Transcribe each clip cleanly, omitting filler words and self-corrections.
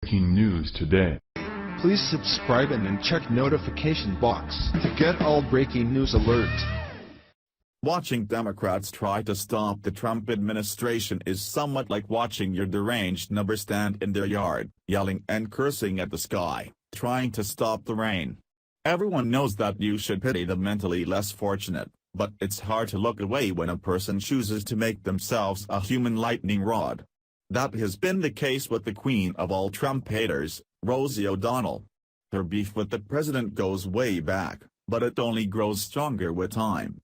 Breaking news today. Please subscribe and then check notification box to get all breaking news alerts. Watching Democrats try to stop the Trump administration is somewhat like watching your deranged neighbor stand in their yard, yelling and cursing at the sky, trying to stop the rain. Everyone knows that you should pity the mentally less fortunate, but it's hard to look away when a person chooses to make themselves a human lightning rod. That has been the case with the queen of all Trump haters, Rosie O'Donnell. Her beef with the president goes way back, but it only grows stronger with time.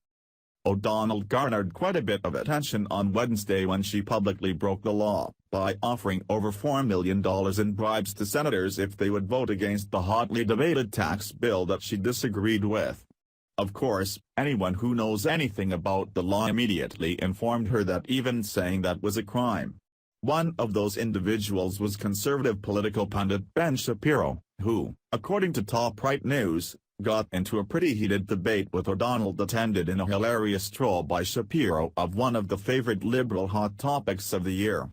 O'Donnell garnered quite a bit of attention on Wednesday when she publicly broke the law, by offering over $4 million in bribes to senators if they would vote against the hotly debated tax bill that she disagreed with. Of course, anyone who knows anything about the law immediately informed her that even saying that was a crime. One of those individuals was conservative political pundit Ben Shapiro, who, according to Top Right News, got into a pretty heated debate with O'Donnell that ended in a hilarious troll by Shapiro of one of the favorite liberal hot topics of the year.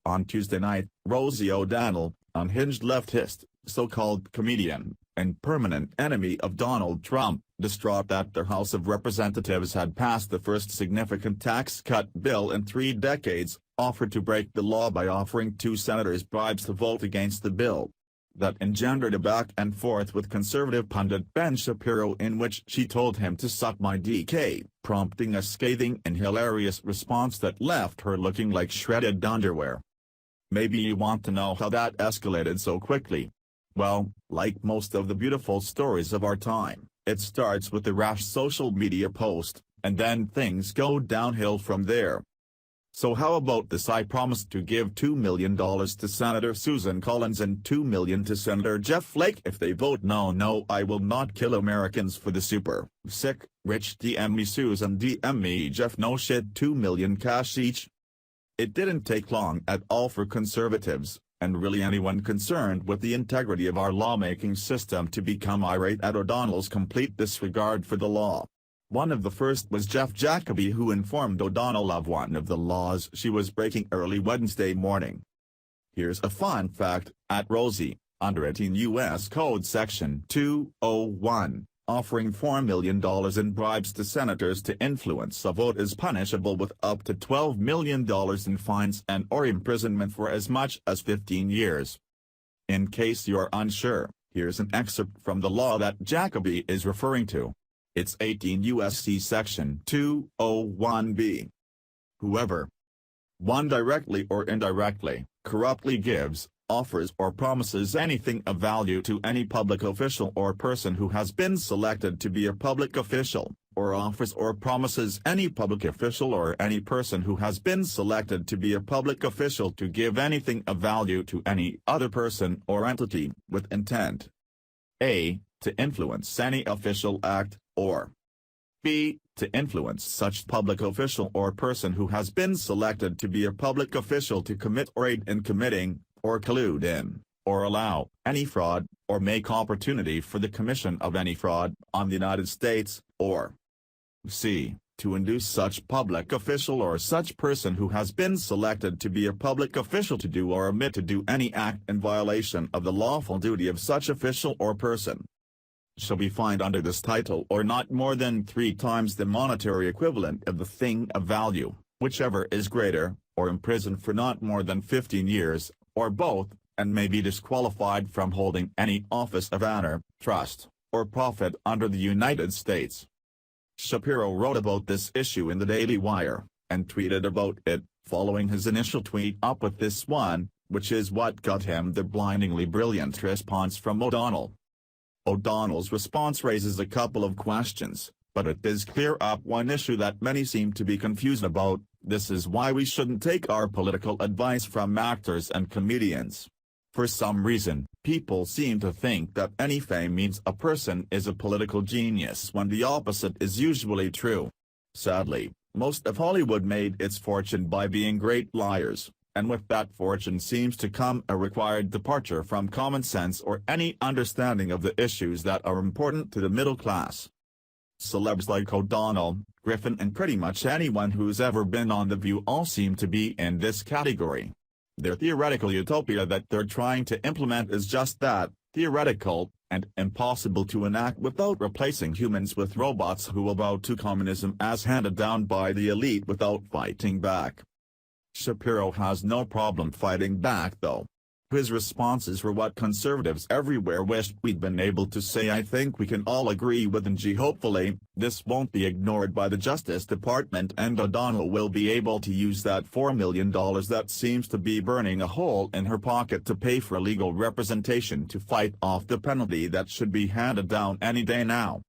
On Tuesday night, Rosie O'Donnell, unhinged leftist, so-called comedian, and permanent enemy of Donald Trump, distraught that the House of Representatives had passed the first significant tax cut bill in 3 decades, offered to break the law by offering 2 senators bribes to vote against the bill. That engendered a back and forth with conservative pundit Ben Shapiro in which she told him to suck my DK, prompting a scathing and hilarious response that left her looking like shredded underwear. Maybe you want to know how that escalated so quickly. Well, like most of the beautiful stories of our time, it starts with a rash social media post, and then things go downhill from there. So how about this? I promised to give $2 million to Senator Susan Collins and $2 million to Senator Jeff Flake if they vote no. I will not kill Americans for the super, sick, rich. DM me Susan, DM me Jeff. No shit, $2 million cash each. It didn't take long at all for conservatives, and really anyone concerned with the integrity of our lawmaking system, to become irate at O'Donnell's complete disregard for the law. One of the first was Jeff Jacoby, who informed O'Donnell of one of the laws she was breaking early Wednesday morning. Here's a fun fact: at Rosie, under 18 U.S. Code Section 201, offering $4 million in bribes to senators to influence a vote is punishable with up to $12 million in fines and/or imprisonment for as much as 15 years. In case you're unsure, here's an excerpt from the law that Jacoby is referring to. It's 18 U.S.C. Section 201b. Whoever 1. Directly or indirectly, corruptly gives, offers or promises anything of value to any public official or person who has been selected to be a public official, or offers or promises any public official or any person who has been selected to be a public official to give anything of value to any other person or entity, with intent a. to influence any official act, or b. to influence such public official or person who has been selected to be a public official to commit or aid in committing, or collude in, or allow, any fraud, or make opportunity for the commission of any fraud, on the United States, or c. to induce such public official or such person who has been selected to be a public official to do or omit to do any act in violation of the lawful duty of such official or person. Shall be fined under this title or not more than 3 times the monetary equivalent of the thing of value, whichever is greater, or imprisoned for not more than 15 years, or both, and may be disqualified from holding any office of honor, trust, or profit under the United States. Shapiro wrote about this issue in the Daily Wire, and tweeted about it, following his initial tweet up with this one, which is what got him the blindingly brilliant response from O'Donnell. O'Donnell's response raises a couple of questions, but it does clear up one issue that many seem to be confused about. This is why we shouldn't take our political advice from actors and comedians. For some reason, people seem to think that any fame means a person is a political genius when the opposite is usually true. Sadly, most of Hollywood made its fortune by being great liars, and with that fortune seems to come a required departure from common sense or any understanding of the issues that are important to the middle class. Celebs like O'Donnell, Griffin and pretty much anyone who's ever been on The View all seem to be in this category. Their theoretical utopia that they're trying to implement is just that, theoretical, and impossible to enact without replacing humans with robots who will bow to communism as handed down by the elite without fighting back. Shapiro has no problem fighting back though. His responses were what conservatives everywhere wished we'd been able to say. I think we can all agree with, and hopefully, this won't be ignored by the Justice Department, and O'Donnell will be able to use that $4 million that seems to be burning a hole in her pocket to pay for legal representation to fight off the penalty that should be handed down any day now.